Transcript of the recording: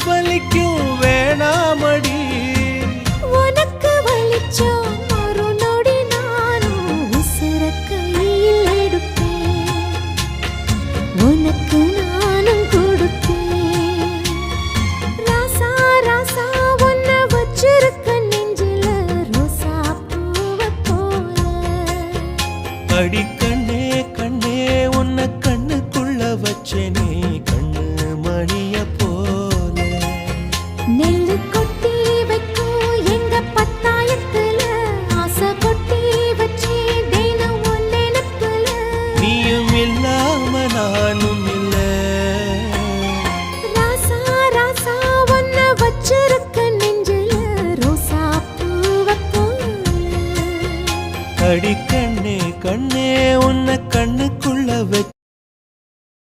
வலிக்கும் வேணாமடி. உனக்கு வலிச்சோ ஒரு நொடி நானும் உசுர கையில் எடுப்பேன். உனக்கு